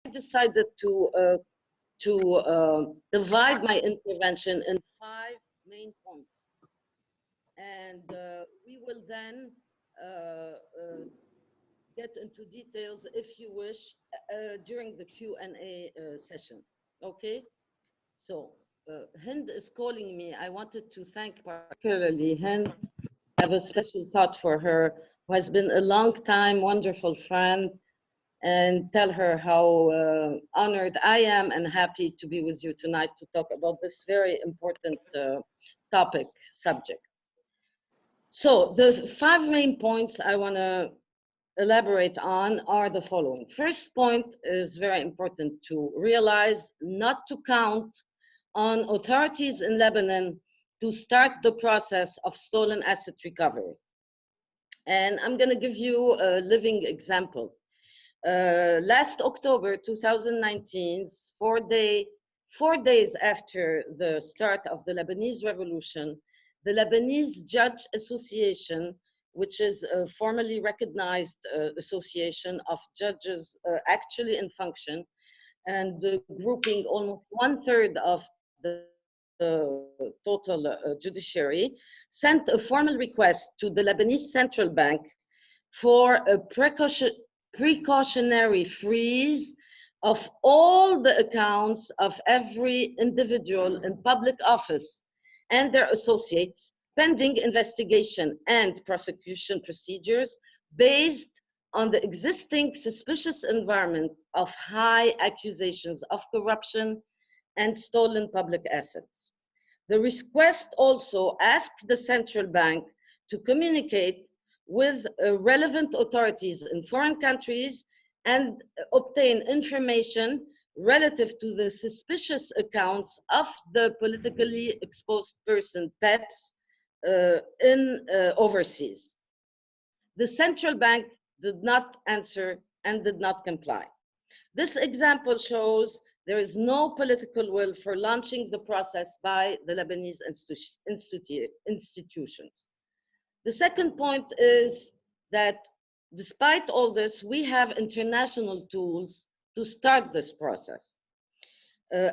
decided to divide my intervention in 5 main points, and we will then get into details, if you wish, during the Q&A session. Okay? So Hind is calling me. I wanted to thank particularly Hind. I have a special thought for her, who has been a long time wonderful friend, and tell her how honored I am and happy to be with you tonight to talk about this very important subject. So the 5 main points I want to elaborate on are the following. First point is very important to realize: not to count on authorities in Lebanon to start the process of stolen asset recovery. And I'm going to give you a living example. Last October 2019, 4 days after the start of the Lebanese revolution, the Lebanese Judge Association, which is a formally recognized association of judges actually in function, and grouping almost 1/3 of the total judiciary, sent a formal request to the Lebanese Central Bank for a precautionary freeze of all the accounts of every individual in public office and their associates, pending investigation and prosecution procedures based on the existing suspicious environment of high accusations of corruption and stolen public assets. The request also asked the central bank to communicate with relevant authorities in foreign countries and obtain information relative to the suspicious accounts of the politically exposed person, PEPs, in overseas. The central bank did not answer and did not comply. This example shows there is no political will for launching the process by the Lebanese institutions. The second point is that despite all this, we have international tools to start this process.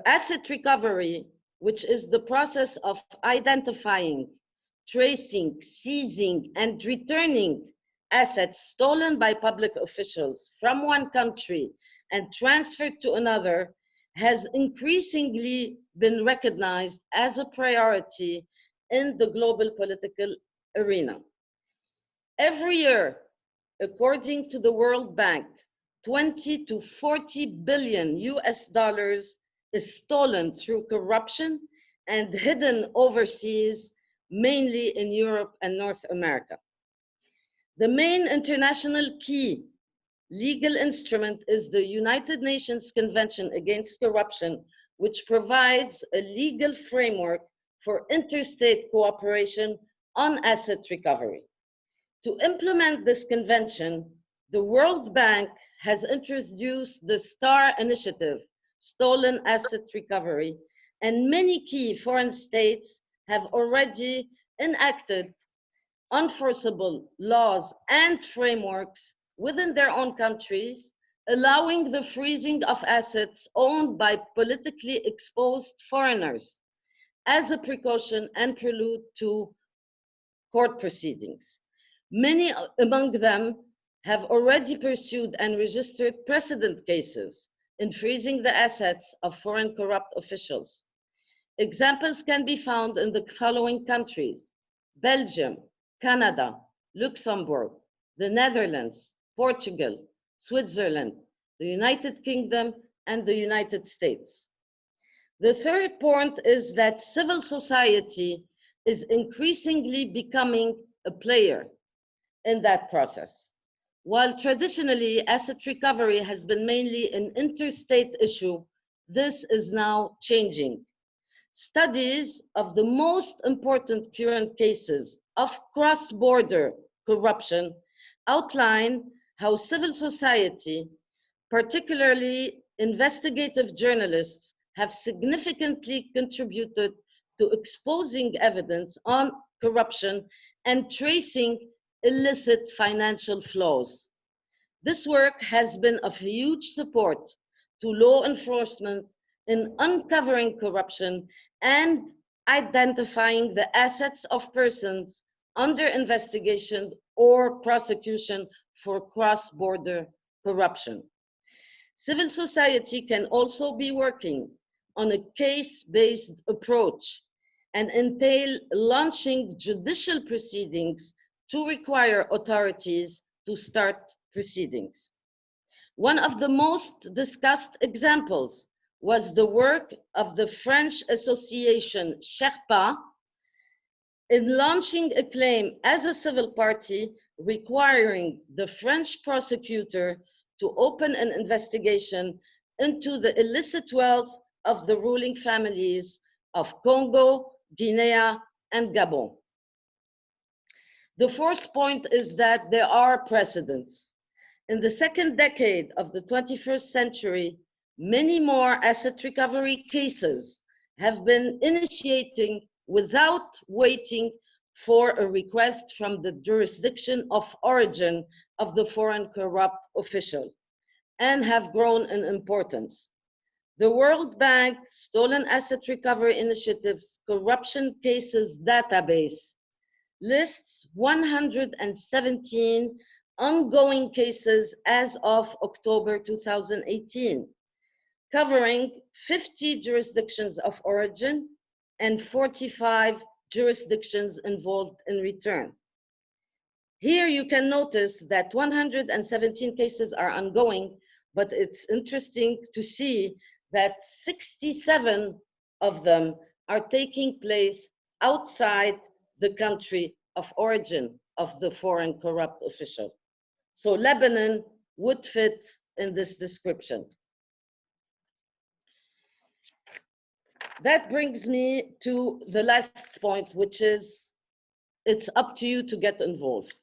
Asset recovery, which is the process of identifying, tracing, seizing, and returning assets stolen by public officials from one country and transferred to another, has increasingly been recognized as a priority in the global political arena. Every year, according to the World Bank, 20 to 40 billion US dollars is stolen through corruption and hidden overseas, mainly in Europe and North America. The main international key legal instrument is the United Nations Convention Against Corruption, which provides a legal framework for interstate cooperation on asset recovery. To implement this convention, the World Bank has introduced the STAR initiative, Stolen Asset Recovery, and many key foreign states have already enacted enforceable laws and frameworks within their own countries, allowing the freezing of assets owned by politically exposed foreigners as a precaution and prelude to court proceedings. Many among them have already pursued and registered precedent cases in freezing the assets of foreign corrupt officials. Examples can be found in the following countries: Belgium, Canada, Luxembourg, the Netherlands, Portugal, Switzerland, the United Kingdom, and the United States. The third point is that civil society is increasingly becoming a player in that process. While traditionally asset recovery has been mainly an interstate issue, this is now changing. Studies of the most important current cases of cross-border corruption outline how civil society, particularly investigative journalists, have significantly contributed to exposing evidence on corruption and tracing illicit financial flows. This work has been of huge support to law enforcement in uncovering corruption and identifying the assets of persons under investigation or prosecution for cross-border corruption. Civil society can also be working on a case-based approach and entail launching judicial proceedings to require authorities to start proceedings. One of the most discussed examples was the work of the French association Sherpa in launching a claim as a civil party requiring the French prosecutor to open an investigation into the illicit wealth of the ruling families of Congo, Guinea, and Gabon. The fourth point is that there are precedents. In the second decade of the 21st century, many more asset recovery cases have been initiating without waiting for a request from the jurisdiction of origin of the foreign corrupt official, and have grown in importance. The World Bank Stolen Asset Recovery Initiative's Corruption Cases Database lists 117 ongoing cases as of October 2018, covering 50 jurisdictions of origin and 45 jurisdictions involved in return. Here you can notice that 117 cases are ongoing, but it's interesting to see that 67 of them are taking place outside the country of origin of the foreign corrupt official. So Lebanon would fit in this description. That brings me to the last point, which is it's up to you to get involved.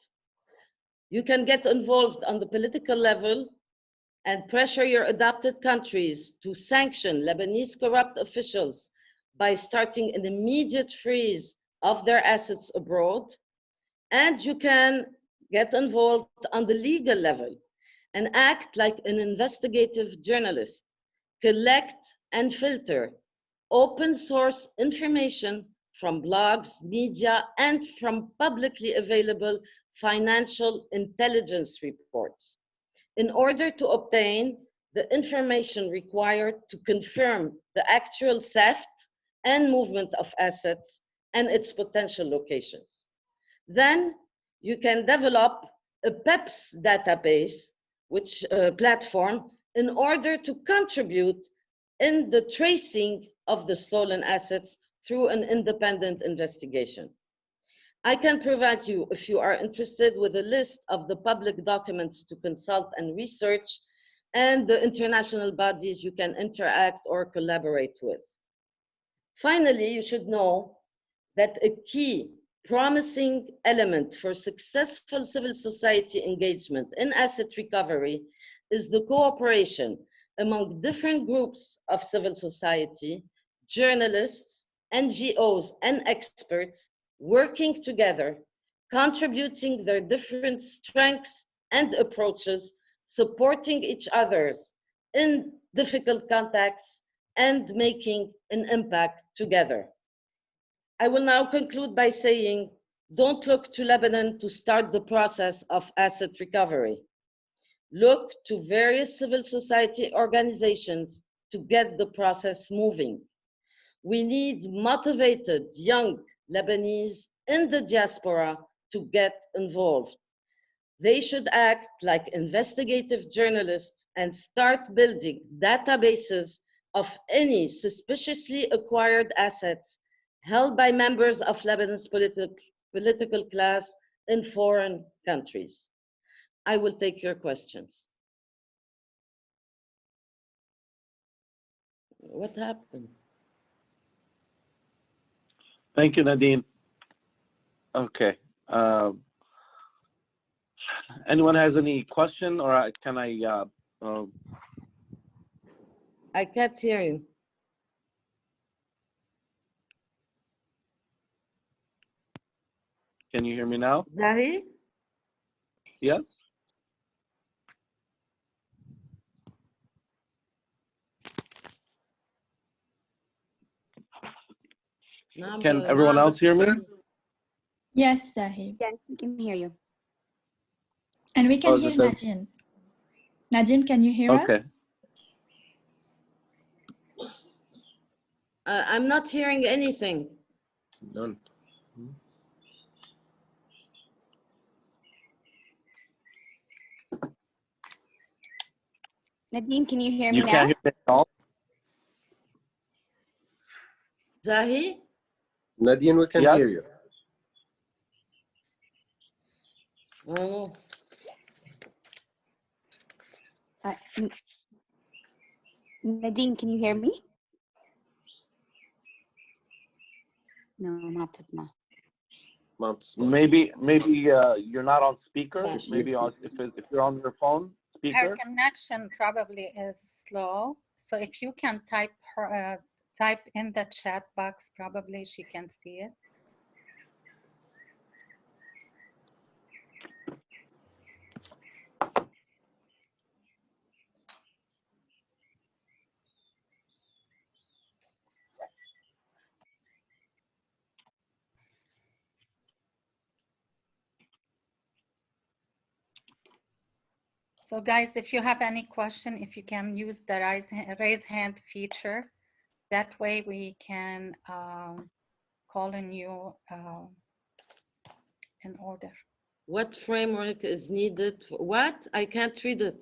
You can get involved on the political level and pressure your adopted countries to sanction Lebanese corrupt officials by starting an immediate freeze of their assets abroad. And you can get involved on the legal level and act like an investigative journalist, collect and filter open source information from blogs, media, and from publicly available financial intelligence reports in order to obtain the information required to confirm the actual theft and movement of assets and its potential locations. Then you can develop a PEPS database, which platform, in order to contribute in the tracing of the stolen assets through an independent investigation. I can provide you, if you are interested, with a list of the public documents to consult and research and the international bodies you can interact or collaborate with. Finally, you should know that a key promising element for successful civil society engagement in asset recovery is the cooperation among different groups of civil society, journalists, NGOs, and experts working together, contributing their different strengths and approaches, supporting each other in difficult contexts, and making an impact together. I will now conclude by saying, don't look to Lebanon to start the process of asset recovery. Look to various civil society organizations to get the process moving. We need motivated young Lebanese in the diaspora to get involved. They should act like investigative journalists and start building databases of any suspiciously acquired assets held by members of Lebanon's political class in foreign countries. I will take your questions. What happened? Thank you, Nadine. Okay. Anyone has any question, or can I? I can't hear you. Can you hear me now? Zahi? Yes. Can everyone else hear me? Yes, Zahi. Yes, we can hear you. And we can hear Nadine. Nadine, can you hear us? I'm not hearing anything. None. Nadine, can you hear me You now? can't hear me at all? Zahi? Nadine, we can Yes. hear you. Oh. Nadine, can you hear me? No, ما بتسمع. Maybe you're not on speaker. Maybe if you're on your phone speaker. Her connection probably is slow. So if you can type in the chat box, probably she can see it. So guys, if you have any question, if you can use the raise hand feature, that way we can call on you in order. What framework is needed? What? I can't read it.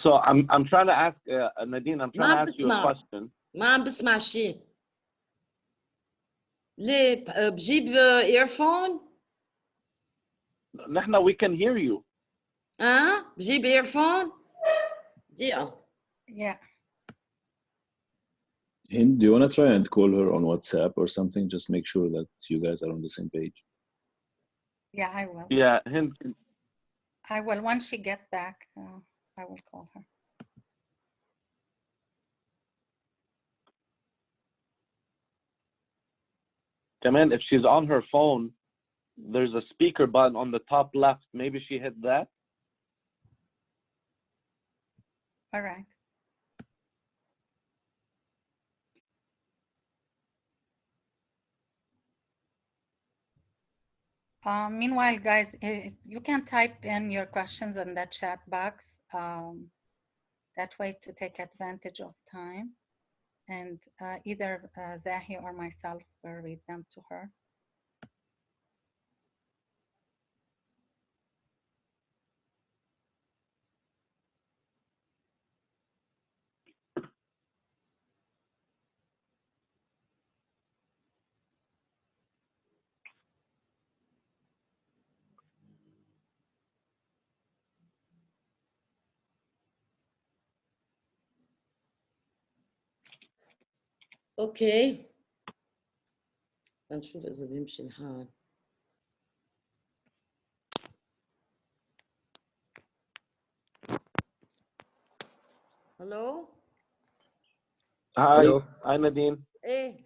So I'm trying to ask Nadine. I'm trying to ask you a question. ما عم بسمع شيء. ليه بجيب earphone؟ نحن we can hear you. بجيب earphone؟ دقيقة. Yeah. Hind, do you want to try and call her on WhatsApp or something? Just make sure that you guys are on the same page. Yeah, I will. Yeah, Hind. I will. Once she gets back, I will call her. Kaman, if she's on her phone, there's a speaker button on the top left. Maybe she hit that. All right. Meanwhile, guys, you can type in your questions in the chat box. That way to take advantage of time. And either Zahi or myself will read them to her. اوكي هنشوف اذا بيمشي الحال. Hello? Hi. Hello. Hi, Nadine. Hey,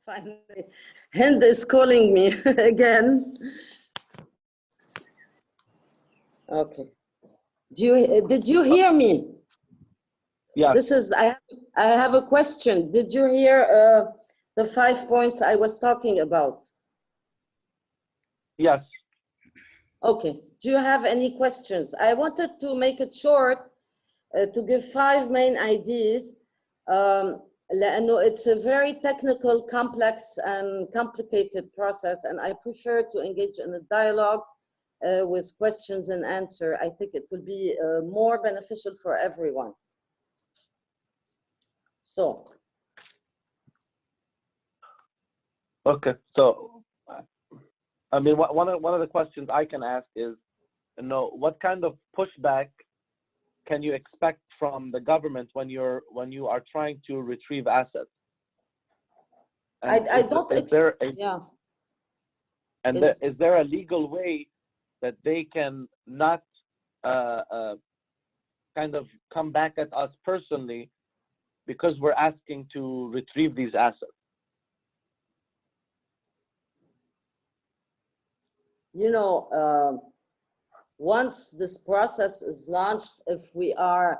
finally. Hind is calling me again. Okay. Did you hear me? Yes. This is, I have a question. Did you hear the 5 points I was talking about? Yes. Okay. Do you have any questions? I wanted to make it short to give 5 main ideas. لأنه it's a very technical, complex, and complicated process, and I prefer to engage in a dialogue with questions and answer. I think it will be more beneficial for everyone. So. Okay. So, I mean, one of the questions I can ask is, you know, what kind of pushback can you expect from the government when you are trying to retrieve assets? And I don't. Is there a, yeah. And is there a legal way that they can not kind of come back at us personally because we're asking to retrieve these assets? You know, once this process is launched, if we are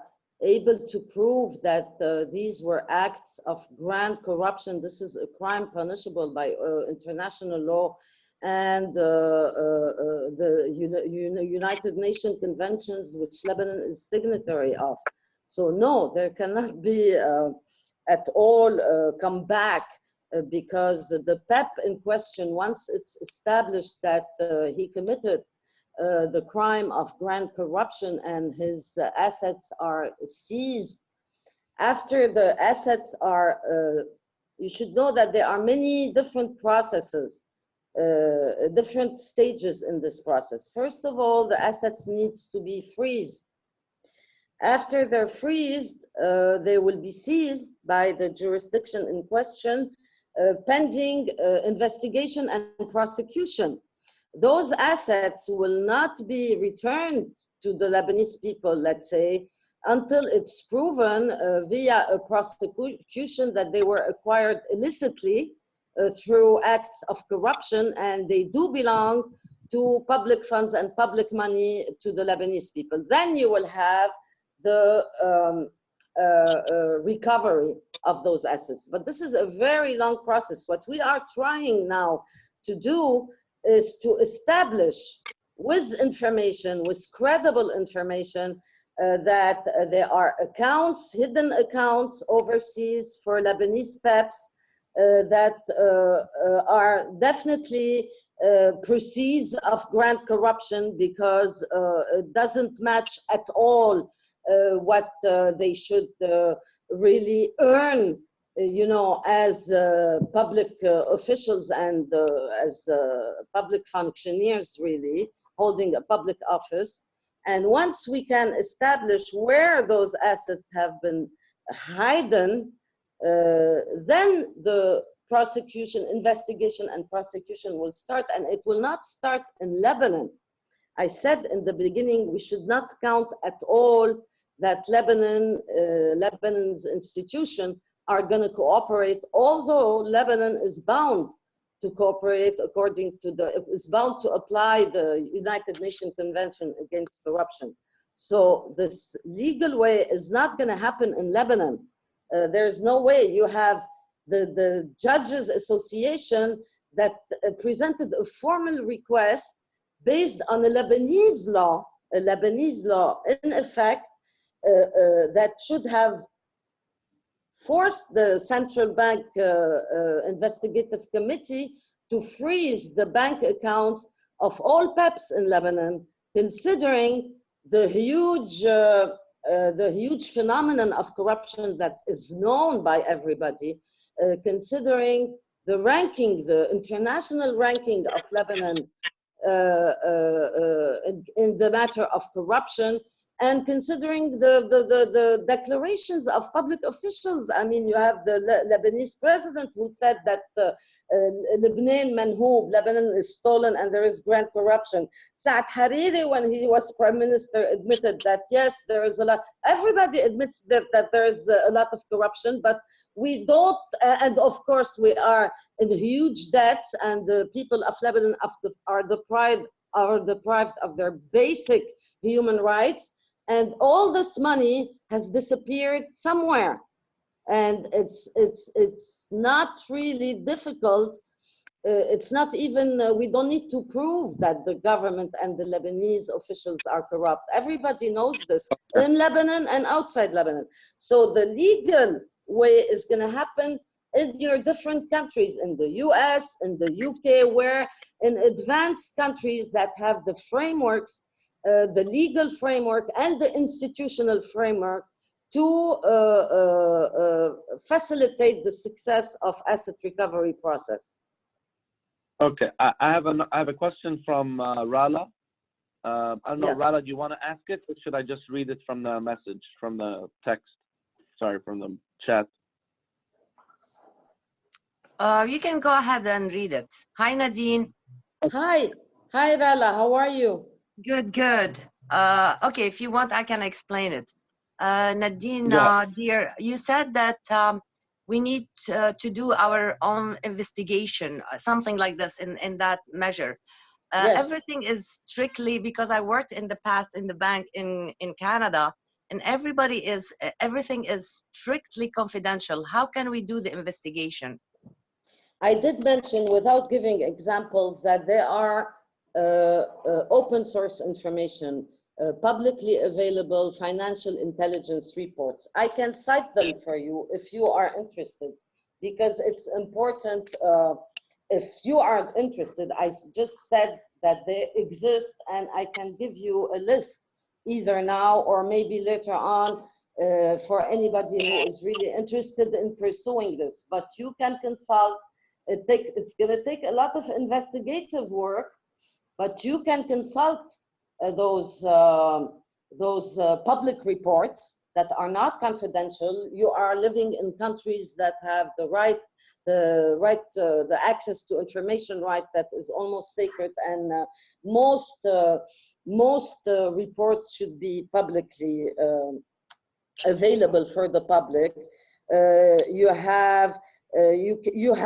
able to prove that these were acts of grand corruption. This is a crime punishable by international law and the United Nations conventions, which Lebanon is signatory of. So no, there cannot be at all come back because the PEP in question, once it's established that he committed the crime of grand corruption and his assets are seized. After the assets are, you should know that there are many different processes, different stages in this process. First of all, the assets needs to be freezed. After they're freezed, they will be seized by the jurisdiction in question, pending investigation and prosecution. Those assets will not be returned to the Lebanese people, let's say, until it's proven via a prosecution that they were acquired illicitly through acts of corruption, and they do belong to public funds and public money to the Lebanese people. Then you will have the recovery of those assets. But this is a very long process. What we are trying now to do is to establish with information, with credible information, that there are accounts, hidden accounts overseas for Lebanese PEPs that are definitely proceeds of grand corruption, because it doesn't match at all what they should really earn, you know, as public officials and as public functionaries, really holding a public office. And once we can establish where those assets have been hidden, then the prosecution, investigation and prosecution will start, and it will not start in Lebanon. I said in the beginning, we should not count at all that Lebanon's institution are going to cooperate, although Lebanon is bound to cooperate according to is bound to apply the United Nations Convention Against Corruption. So this legal way is not going to happen in Lebanon. There's no way. You have the Judges Association that presented a formal request based on a Lebanese law in effect, that should have forced the Central Bank Investigative Committee to freeze the bank accounts of all PEPs in Lebanon, considering the huge phenomenon of corruption that is known by everybody, considering the ranking, the international ranking of Lebanon in the matter of corruption, and considering the declarations of public officials. I mean, you have the Lebanese president who said that Lebanon manhoob, Lebanon is stolen and there is grand corruption. Saad Hariri, when he was prime minister, admitted that yes, there is a lot. Everybody admits that there is a lot of corruption, but we don't, and of course we are in huge debts, and the people of Lebanon are deprived of their basic human rights. And all this money has disappeared somewhere, and it's not really difficult. It's not even, we don't need to prove that the government and the Lebanese officials are corrupt. Everybody knows this in Lebanon and outside Lebanon. So the legal way is going to happen in your different countries, in the US, in the UK, where in advanced countries that have the frameworks, the legal framework and the institutional framework to facilitate the success of asset recovery process. Okay, I have a question from Rala. I don't know, Rala, do you want to ask it, or should I just read it from the message, from the text? Sorry, from the chat. You can go ahead and read it. Hi, Nadine. Hi Rala, how are you? Good. Okay, if you want, I can explain it. Nadine, dear, you said that we need to do our own investigation, something like this in that measure. Yes. Everything is strictly, because I worked in the past in the bank in Canada, and everything is strictly confidential. How can we do the investigation? I did mention, without giving examples, that there are open source information, publicly available financial intelligence reports. I can cite them for you if you are interested, because it's important. If you are interested, I just said that they exist, and I can give you a list either now or maybe later on for anybody who is really interested in pursuing this. But you can consult. It's going to take a lot of investigative work, but you can consult those public reports that are not confidential. You are living in countries that have the access to information right that is almost sacred, and most reports should be publicly available for the public. You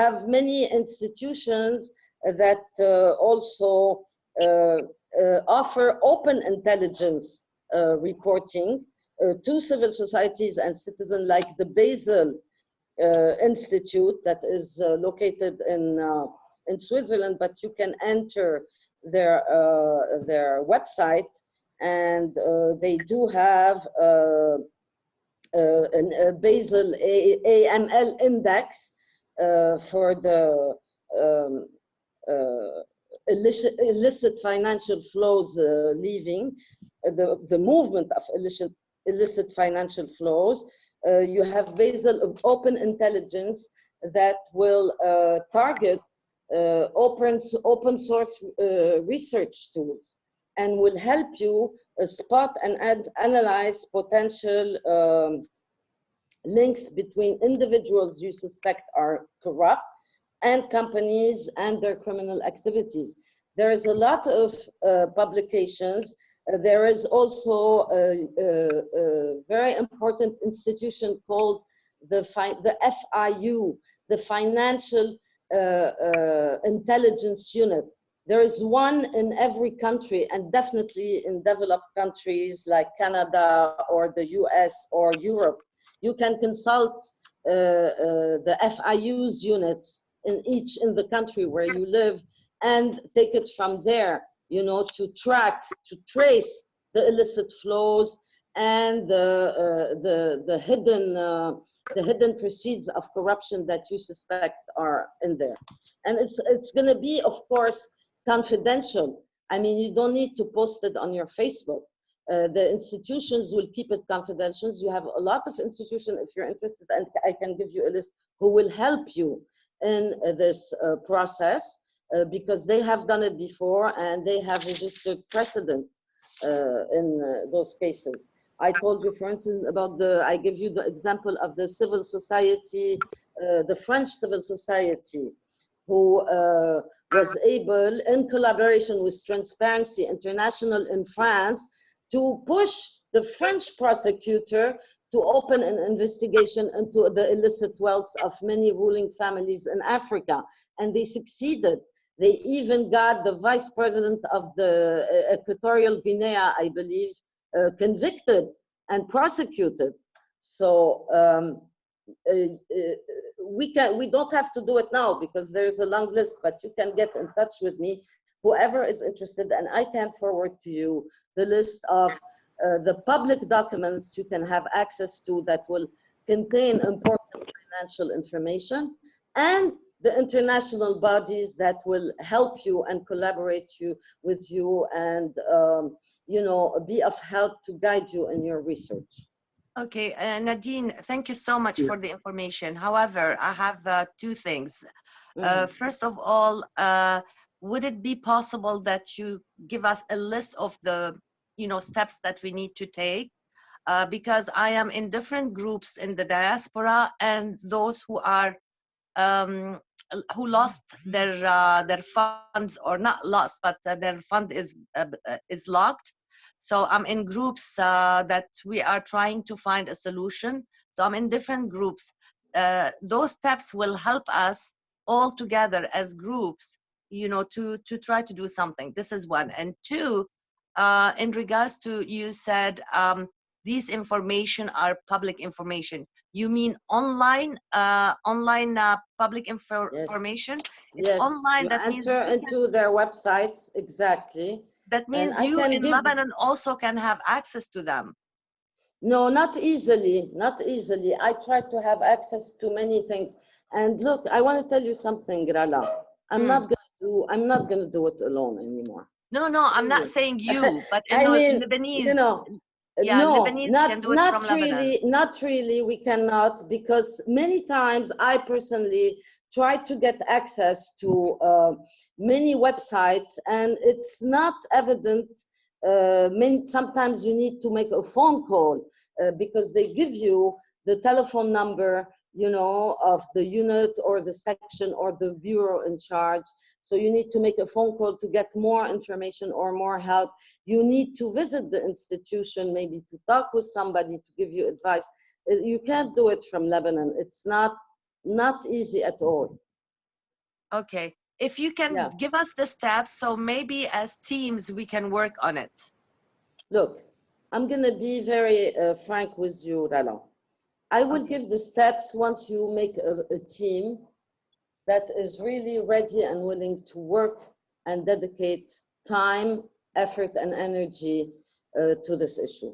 have many institutions that also offer open intelligence reporting to civil societies and citizens, like the Basel Institute that is located in Switzerland, but you can enter their website, and they do have a Basel AML index for the illicit financial flows leaving, the movement of illicit financial flows. You have Basel open intelligence that will target open source research tools and will help you spot and analyze potential links between individuals you suspect are corrupt and companies and their criminal activities. There is a lot of publications. There is also a very important institution called the FIU, the Financial Intelligence Unit. There is one in every country, and definitely in developed countries like Canada or the US or Europe. You can consult the FIU's units in the country where you live, and take it from there, you know, to trace the illicit flows and the hidden proceeds of corruption that you suspect are in there. And it's going to be, of course, confidential. I mean, you don't need to post it on your Facebook. The institutions will keep it confidential. You have a lot of institutions, if you're interested, and I can give you a list, who will help you in this process, because they have done it before and they have registered precedent in those cases. I told you, for instance, about I give you the example of the civil society, the French civil society, who was able, in collaboration with Transparency International in France, to push the French prosecutor to open an investigation into the illicit wealth of many ruling families in Africa. And they succeeded. They even got the vice president of the Equatorial Guinea, I believe, convicted and prosecuted. So we don't have to do it now because there's a long list, but you can get in touch with me, whoever is interested, and I can forward to you the list of the public documents you can have access to that will contain important financial information, and the international bodies that will help you and collaborate with you and you know, be of help to guide you in your research. Okay, Nadine, thank you so much for the information. However, I have two things. First of all, would it be possible that you give us a list of the, you know, steps that we need to take? Because I am in different groups in the diaspora, and those who are who lost their funds, or not lost, but their fund is locked. So I'm in groups that we are trying to find a solution. So I'm in different groups. Those steps will help us all together as groups, you know, to try to do something. This is one. And two, in regards to, you said these information are public information. You mean online, public Yes. information? Yes, Online, you that means enter into their websites, exactly. that And means I you can in give, Lebanon also can have access to them. no, not easily, not easily. I try to have access to many things. And look, I want to tell you something, Rala. I'm not gonna do it alone anymore. No, no, I'm not saying you, but in I mean, Lebanese, you know, yeah, no, Lebanese can do it from Lebanon. not really, we cannot, because many times I personally try to get access to many websites, and it's not evident. Sometimes you need to make a phone call because they give you the telephone number, you know, of the unit or the section or the bureau in charge. So you need to make a phone call to get more information or more help. You need to visit the institution, maybe to talk with somebody to give you advice. You can't do it from Lebanon. It's not easy at all. Okay, if you can Yeah. give us the steps, so maybe as teams we can work on it. Look, I'm going to be very frank with you, Rala. I will give the steps once you make a team that is really ready and willing to work and dedicate time, effort, and energy to this issue.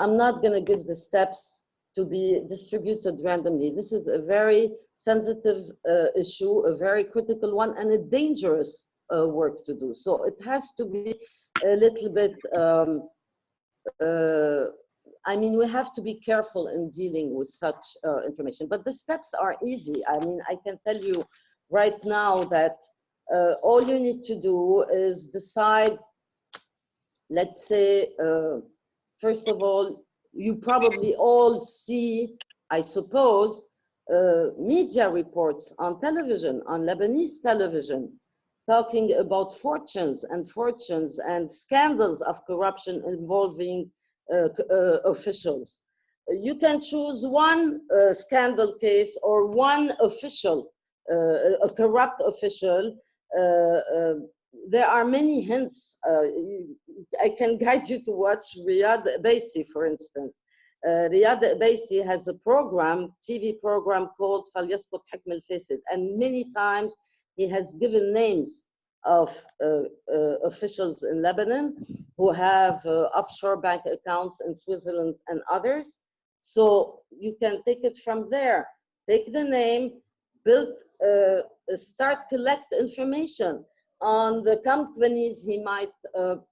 I'm not going to give the steps to be distributed randomly. This is a very sensitive issue, a very critical one, and a dangerous work to do. So it has to be a little bit, I mean, we have to be careful in dealing with such information, but the steps are easy. I mean, I can tell you right now that all you need to do is decide, let's say, first of all, you probably all see, I suppose, media reports on television, on Lebanese television, talking about fortunes and scandals of corruption involving officials. You can choose one scandal case or one official, a corrupt official. There are many hints. I can guide you to watch Riyad Baisi, for instance. Riyad Baisi has a program, TV program called فليسقط حكم الفاسد, and many times he has given names of officials in Lebanon who have offshore bank accounts in Switzerland and others. So you can take it from there. Take the name, start collect information on the companies he might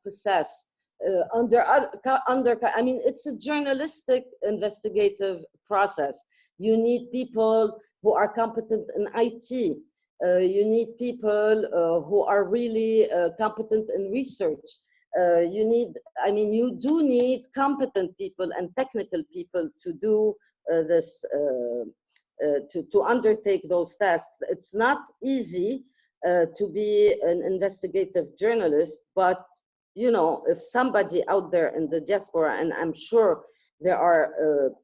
possess. I mean, it's a journalistic investigative process. You need people who are competent in IT. You need people who are really competent in research. You do need competent people and technical people to do this, to undertake those tasks. It's not easy to be an investigative journalist, but you know, if somebody out there in the diaspora, and I'm sure there are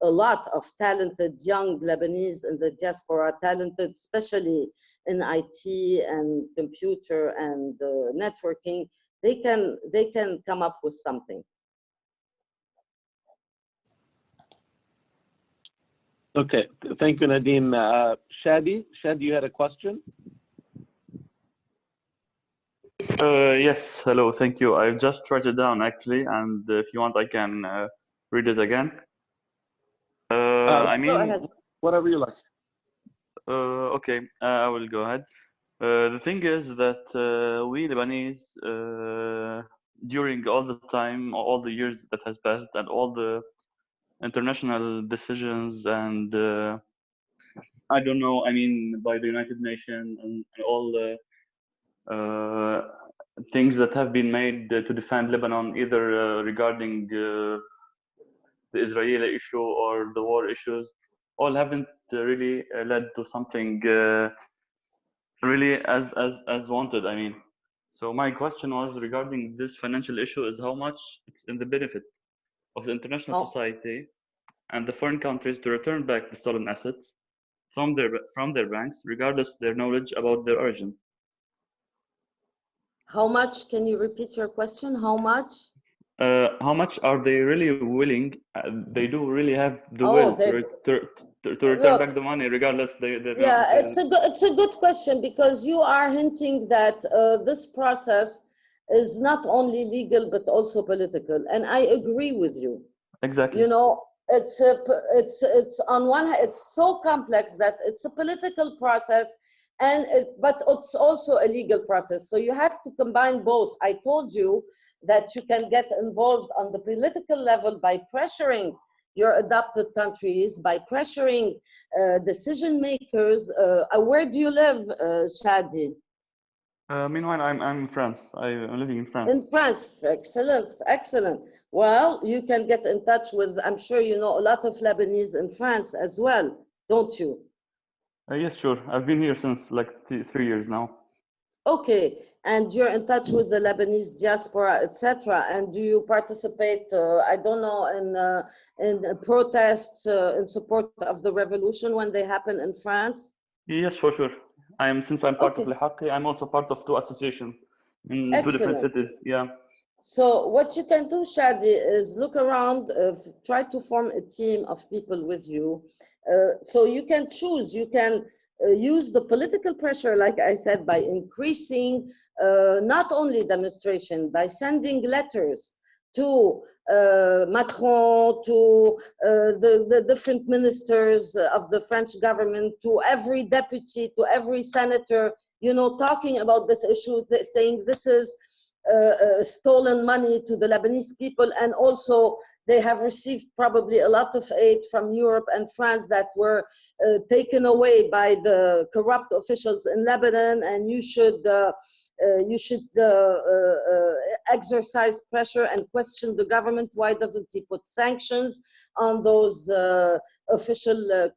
a lot of talented young Lebanese in the diaspora, talented especially in IT and computer and networking, they can come up with something. Okay, thank you, Nadine. Shadi, you had a question? Yes, hello, thank you. I've just wrote it down actually, and if you want, I can read it again. I mean, go ahead. Whatever you like. Okay, I will go ahead. The thing is that we Lebanese, during all the time, all the years that has passed, and all the international decisions, and I don't know, I mean, by the United Nations and all the things that have been made to defend Lebanon, either regarding the Israeli issue or the war issues, all haven't really led to something really as wanted. I mean, so my question was regarding this financial issue: is how much it's in the benefit of the international society and the foreign countries to return back the stolen assets from their banks, regardless of their knowledge about their origin. How much? Can you repeat your question? How much? How much are they really willing? They do really have the Oh, will they to return look. back the money, regardless Yeah, it's a good question, because you are hinting that this process is not only legal but also political, and I agree with you. exactly. You know, it's on one hand, it's so complex that it's a political process, but it's also a legal process. So you have to combine both. I told you that you can get involved on the political level by pressuring your adopted countries, by pressuring decision makers. Where do you live, Shadi? Meanwhile, I'm in France. I'm living in France. In France. Excellent, excellent. Well, you can get in touch with, I'm sure you know a lot of Lebanese in France as well, don't you? Yes, sure. I've been here since like 3 years now. Okay, and you're in touch with the Lebanese diaspora, etc. And do you participate, I don't know, in protests in support of the revolution when they happen in France? Yes, for sure. Since I'm part of Okay, Lehaqi, I'm also part of 2 associations in 2 different excellent. cities. Yeah. So what you can do, Shadi, is look around, try to form a team of people with you. So you can choose, you can use the political pressure, like I said, by increasing not only demonstration, by sending letters to Macron, to the different ministers of the French government, to every deputy, to every senator, you know, talking about this issue, saying this is stolen money to the Lebanese people, and also they have received probably a lot of aid from Europe and France that were taken away by the corrupt officials in Lebanon, and you should exercise pressure and question the government. Why doesn't he put sanctions on those official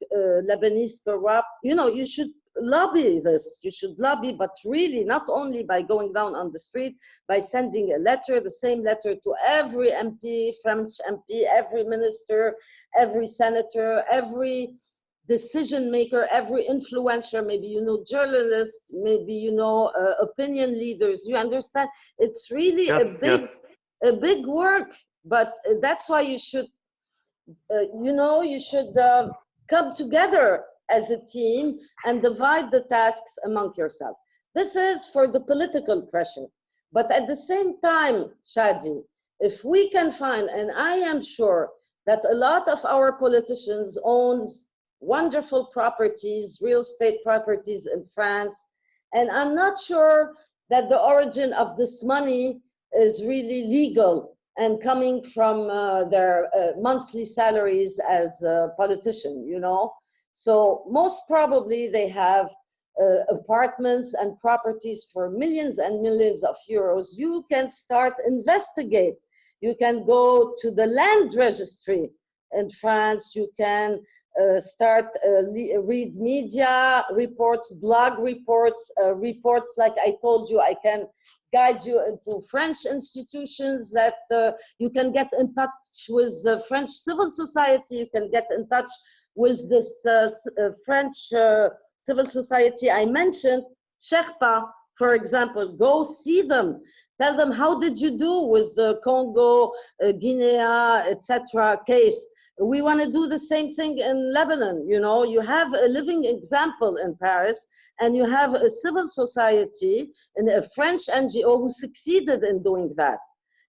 Lebanese corrupt? You know, you should lobby this. You should lobby, but really not only by going down on the street, by sending a letter, the same letter to every MP, French MP, every minister, every senator, every decision maker, every influencer, maybe you know journalists, maybe you know opinion leaders. You understand? It's really Yes, yes. a big work, but that's why you should you should come together as a team and divide the tasks among yourself. This is for the political pressure. But at the same time, Shadi, if we can find, and I am sure that a lot of our politicians owns wonderful properties, real estate properties in France, and I'm not sure that the origin of this money is really legal and coming from their monthly salaries as a politician, you know. So most probably they have apartments and properties for millions and millions of euros. You can start investigate. You can go to the land registry in France. You can start read media reports, blog reports, reports like I told you. I can guide you into French institutions that you can get in touch with French civil society. You can get in touch with this French civil society I mentioned, Sherpa, for example. Go see them. Tell them, how did you do with the Congo, Guinea, etc. case? We want to do the same thing in Lebanon. You know, you have a living example in Paris, and you have a civil society and a French NGO who succeeded in doing that,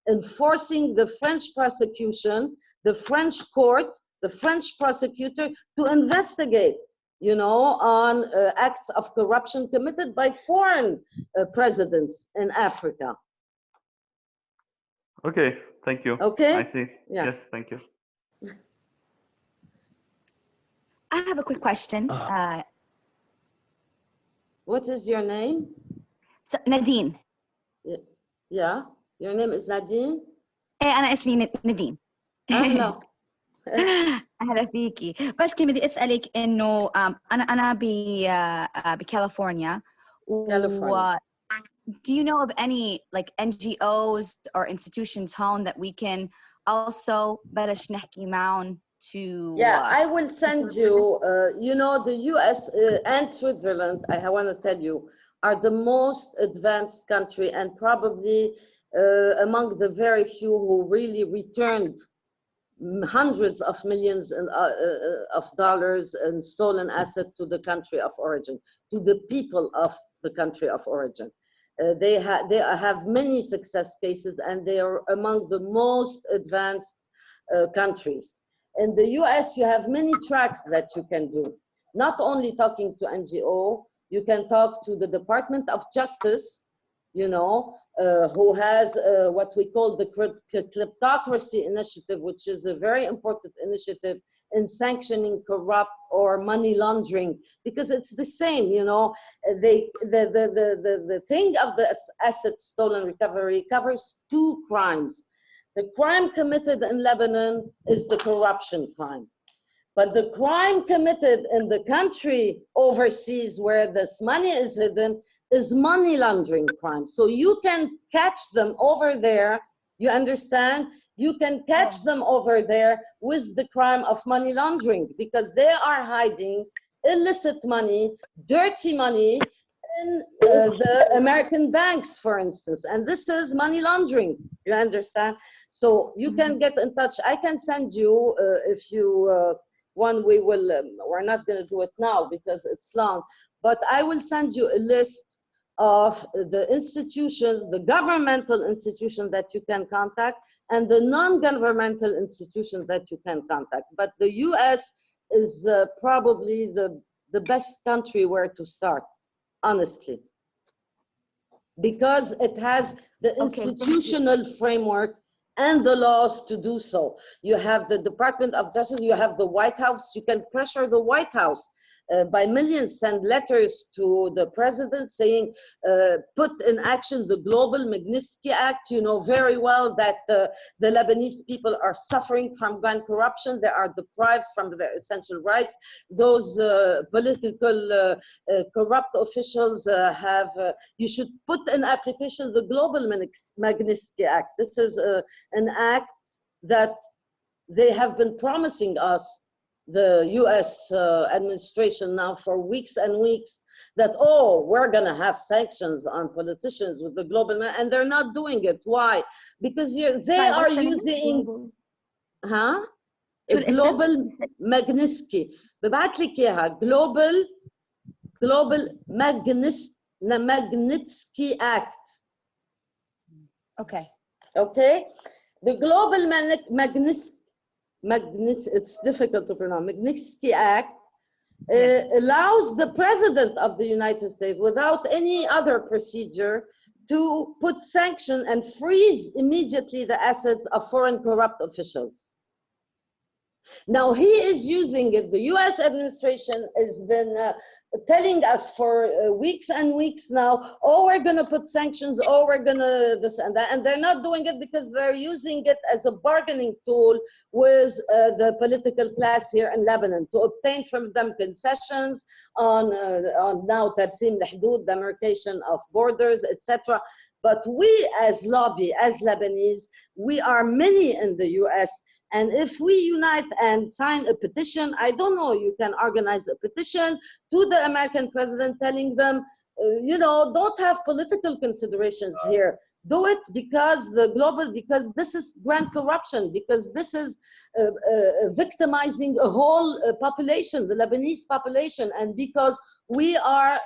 enforcing the French prosecution, the French court, the French prosecutor to investigate, you know, on acts of corruption committed by foreign presidents in Africa. Okay, thank you. Okay. I see. Yeah. Yes, thank you. I have a quick question. What is your name? So, Nadine. Yeah, your name is Nadine. أنا اسمي نادين. أهلا. أهلا فيكي. بس كنت بدي أسألك إنه أنا بكاليفورنيا. Do you know of any like NGOs or institutions هون that we can also بلش نحكي معهم to? Yeah, I will send you. You know, the US and Switzerland, I want to tell you, are the most advanced country and probably among the very few who really returned hundreds of millions of dollars in stolen assets to the country of origin, to the people of the country of origin. They have many success cases, and they are among the most advanced countries. In the US, you have many tracks that you can do. Not only talking to NGO, you can talk to the Department of Justice, you know, who has what we call the Kleptocracy Initiative, which is a very important initiative in sanctioning corrupt or money laundering, because it's the same, you know. The thing of the asset stolen recovery covers two crimes. The crime committed in Lebanon is the corruption crime. But the crime committed in the country overseas where this money is hidden is money laundering crime. So you can catch them over there, you understand? You can catch them over there with the crime of money laundering, because they are hiding illicit money, dirty money in the American banks, for instance. And this is money laundering, you understand? So you can get in touch. I can send you, if you, we're not going to do it now because it's long, but I will send you a list of the institutions, the governmental institutions that you can contact, and the non-governmental institutions that you can contact. But the US is probably the best country where to start, honestly, because it has the institutional framework and the laws to do so. You have the Department of Justice, you have the White House. You can pressure the White House by millions, send letters to the president saying, put in action the Global Magnitsky Act. You know very well that the Lebanese people are suffering from grand corruption. They are deprived from their essential rights. Those political corrupt officials you should put in application the Global Magnitsky Act. This is an act that they have been promising us, the US administration, now for weeks and weeks, that, oh, we're going to have sanctions on politicians with the global, and they're not doing it. Why? Because they are using, global Magnitsky. ببعت لك إياها global Magnitsky Act. Okay. Okay. The Global it's difficult to pronounce, Magnitsky Act allows the President of the United States, without any other procedure, to put sanction and freeze immediately the assets of foreign corrupt officials. Now he is using it. The US administration has been telling us for weeks and weeks now, oh, we're going to put sanctions, oh, we're going to this and that. And they're not doing it because they're using it as a bargaining tool with the political class here in Lebanon to obtain from them concessions on now Tarsim al-Hudud, demarcation of borders, etc. But we as lobby, as Lebanese, we are many in the US. And if we unite and sign a petition, I don't know, you can organize a petition to the American president telling them, you know, don't have political considerations here. Do it because because this is grand corruption, because this is victimizing a whole population, the Lebanese population, and because we are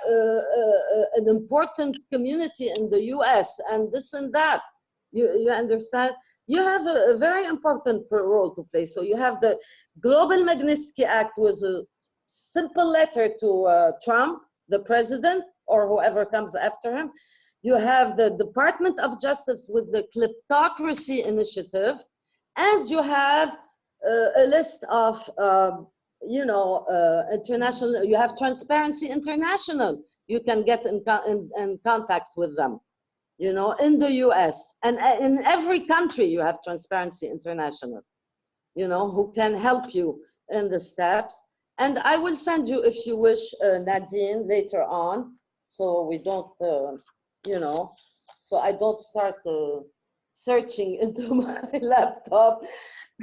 an important community in the US and this and that. You understand? You have a very important role to play. So you have the Global Magnitsky Act with a simple letter to Trump, the president, or whoever comes after him. You have the Department of Justice with the Kleptocracy Initiative, and you have a list of, you know, international, you have Transparency International. You can get in contact with them. You know, in the US and in every country you have Transparency International, you know, who can help you in the steps. And I will send you, if you wish, Nadine, later on, so we don't, you know, so I don't start searching into my laptop,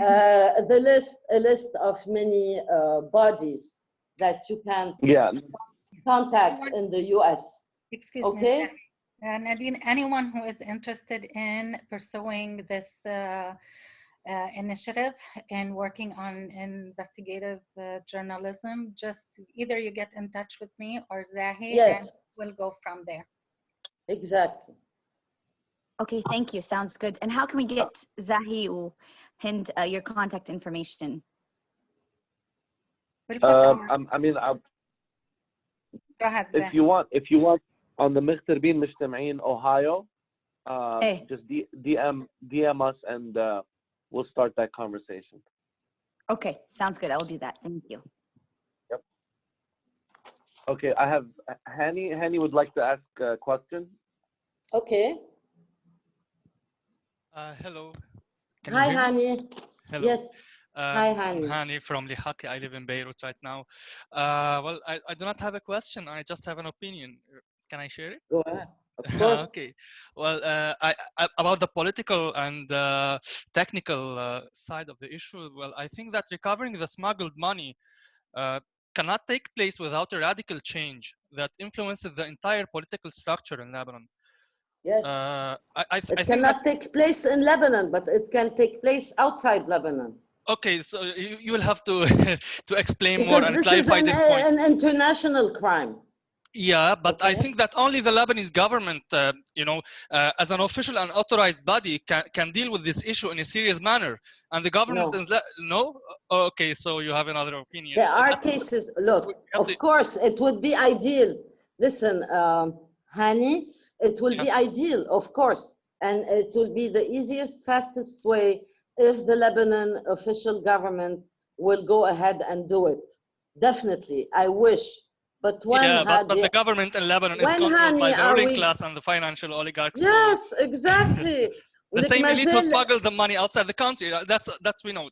a list of many bodies that you can contact in the US. Excuse okay? me. Nadine, anyone who is interested in pursuing this initiative and working on investigative journalism, just either you get in touch with me or Zahi, Yes. and we'll go from there. Exactly. Okay, thank you. Sounds good. And how can we get Zahi or Hind your contact information? We'll put our, I mean, go ahead, if Zahi. you want on the مغتربين مجتمعين Ohio, just DM us and we'll start that conversation. Okay, sounds good. I'll do that. Thank you. Yep. Okay, I have Hani. Hani would like to ask a question. Okay. Hello. Can Hi, you hear me? Hani. Hello. Yes. Hi, I'm Hani. Hani from Lihaki. I live in Beirut right now. Well, I do not have a question. I just have an opinion. Can I share it? Go ahead. Of course. Okay. Well, about the political and technical side of the issue, well, I think that recovering the smuggled money cannot take place without a radical change that influences the entire political structure in Lebanon. Yes. I It think cannot that, take place in Lebanon, but it can take place outside Lebanon. okay, so you will have to to explain more Because and this is clarify this point. an international crime. Yeah, but I Okay. think that only the Lebanese government, as an official and authorized body, can deal with this issue in a serious manner. And the government No. is no. Okay, so you have another opinion. There are cases, look, of course, it would be ideal. Listen, Hani, it will be ideal, of course. And it will be the easiest, fastest way if the Lebanon official government will go ahead and do it. Definitely, I wish. But when Yeah, but the government in Lebanon is controlled by Hani, the ruling class and the financial oligarchs. Yes, So exactly. the same elite who smuggled the money outside the country. That's we know.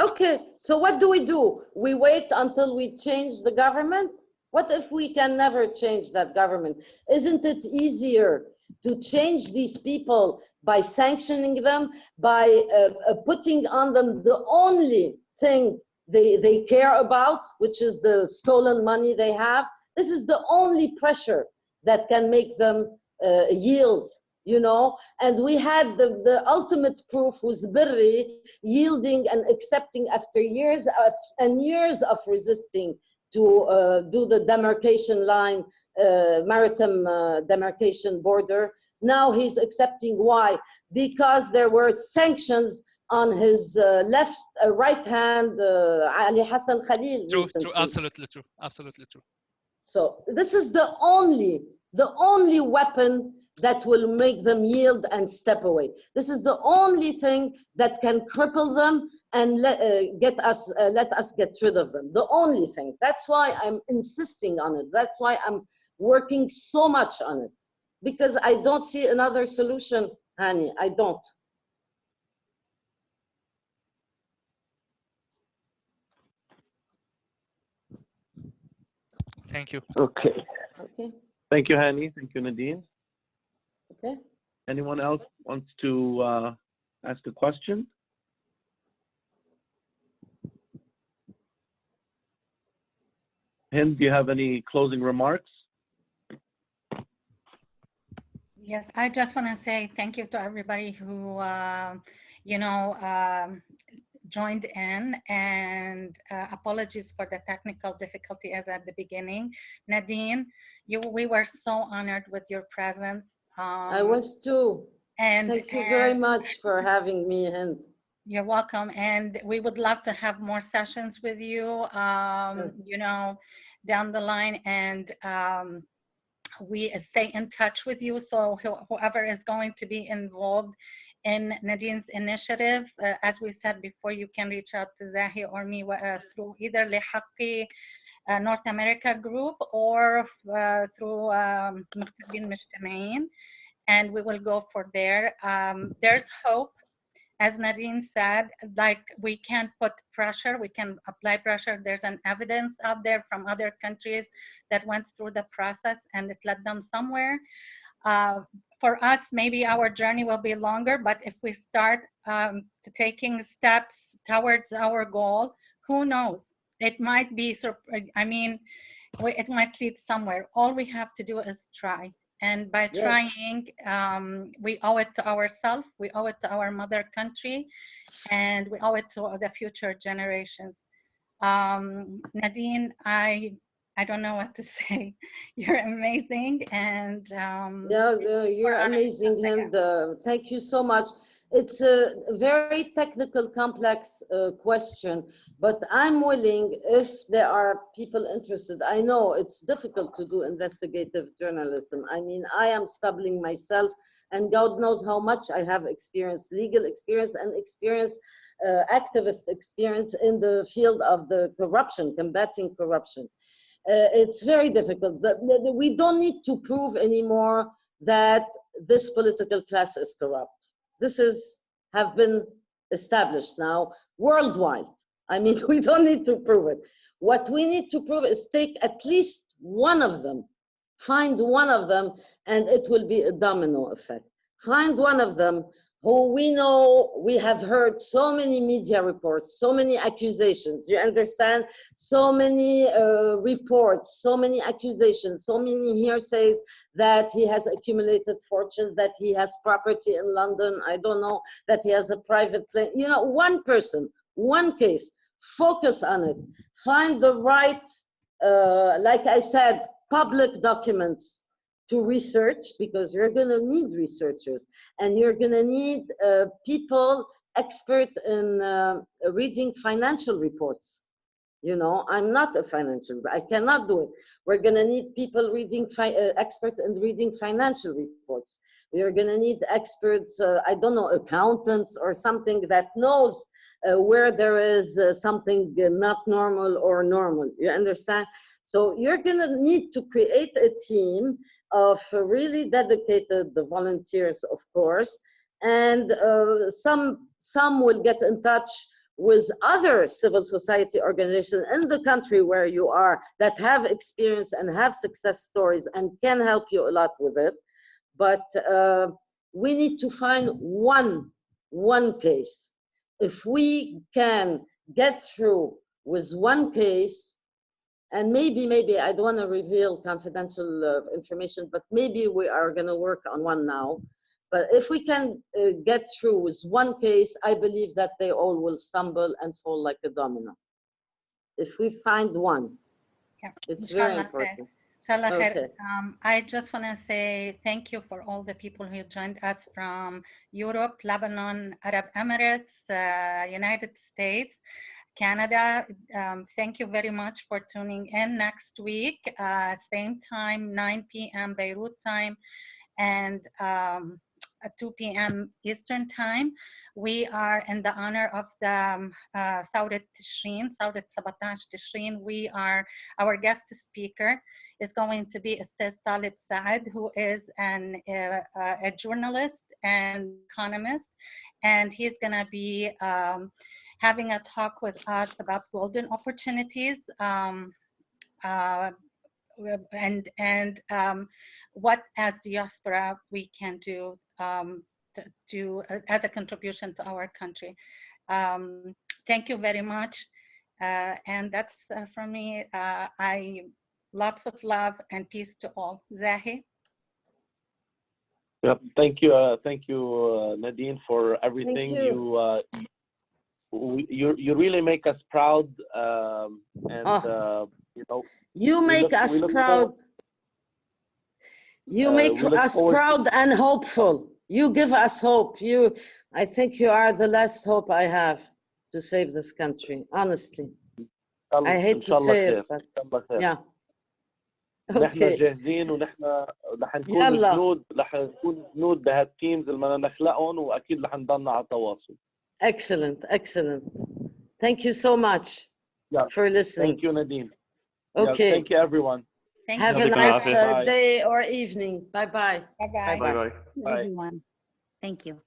Okay, so what do? We wait until we change the government? What if we can never change that government? Isn't it easier to change these people by sanctioning them, by putting on them the only thing they care about, which is the stolen money they have? This is the only pressure that can make them yield, you know? And we had the ultimate proof was Birri yielding and accepting after years and years of resisting to do the demarcation line, maritime demarcation border. Now he's accepting. Why? Because there were sanctions on his right hand, Ali Hassan Khalil. True, absolutely true, absolutely true. So this is the only weapon that will make them yield and step away. This is the only thing that can cripple them and let us get rid of them. The only thing. That's why I'm insisting on it. That's why I'm working so much on it. Because I don't see another solution, Hani. I don't. Thank you. Okay. Okay. Thank you, Hani. Thank you, Nadine. Okay. Anyone else wants to ask a question? Hind, do you have any closing remarks? Yes, I just want to say thank you to everybody who, joined in, and apologies for the technical difficulty as at the beginning. Nadine, we were so honored with your presence. I was too. And thank you very much for having me, Hind. You're welcome. And we would love to have more sessions with you, down the line. And we stay in touch with you. So whoever is going to be involved in Nadine's initiative, as we said before, you can reach out to Zahi or me through either Lihaki North America group or through مغتربين مجتمعين, and we will go for there. There's hope. As Nadine said, like, we can put pressure, we can apply pressure. There's an evidence out there from other countries that went through the process and it led them somewhere. For us, maybe our journey will be longer, but if we start taking steps towards our goal, who knows? It might be, it might lead somewhere. All we have to do is try. And by Yes. trying, we owe it to ourselves, we owe it to our mother country, and we owe it to the future generations. Nadine, I don't know what to say. You're amazing, and you're amazing, Linda. Thank you so much. It's a very technical, complex question, but I'm willing, if there are people interested. I know it's difficult to do investigative journalism. I mean, I am stumbling myself, and God knows how much I have experience, legal experience, and experience, activist experience in the field of the corruption, combating corruption. It's very difficult. We don't need to prove anymore that this political class is corrupt. This have been established now worldwide. I mean, we don't need to prove it. What we need to prove is take at least one of them, find one of them, and it will be a domino effect. Find one of them who we know, we have heard so many media reports, so many accusations, you understand? So many reports, so many accusations, so many hearsays that he has accumulated fortunes, that he has property in London, I don't know, that he has a private plane. You know, one person, one case, focus on it. Find the right, like I said, public documents to research, because you're going to need researchers, and you're going to need people expert in reading financial reports. You know, I'm not a financial, I cannot do it. We're going to need people reading, expert in reading financial reports. We're going to need experts, I don't know, accountants or something that knows where there is something not normal or normal. You understand? So you're going to need to create a team of really dedicated volunteers, of course, and some will get in touch with other civil society organizations in the country where you are that have experience and have success stories and can help you a lot with it. But we need to find one case. If we can get through with one case, and maybe, I don't want to reveal confidential information, but maybe we are going to work on one now. But if we can get through with one case, I believe that they all will stumble and fall like a domino. If we find one, it's very important. Okay. I just want to say thank you for all the people who joined us from Europe, Lebanon, Arab Emirates, United States, Canada. Thank you very much for tuning in. Next week, same time, 9 p.m. Beirut time, and 2 p.m. Eastern time. We are in the honor of the Thawrat Tishrin, Thawrat 17 Tishrin. Our guest speaker is going to be Ustaz Talib Saad, who is a journalist and economist, and he's going to be having a talk with us about golden opportunities and what as diaspora we can do as a contribution to our country. Thank you very much, and that's from me. Lots of love and peace to all. Zahi? Yep. Thank you, Nadine, for everything. Thank you. You really make us proud, you know. You make us proud. You make us proud and hopeful. You give us hope. I think you are the last hope I have to save this country, honestly. I hate to say it, but yeah. نحن جاهزين ونحن رح نكون جنود بهالتيمز اللي بدنا نخلقهم واكيد رح نضلنا على تواصل. Excellent. Thank you so much for listening. Thank you, Nadine. Okay. Thank you, everyone. Have a nice day or evening. Bye-bye. Bye-bye. Bye-bye. Everyone. Thank you.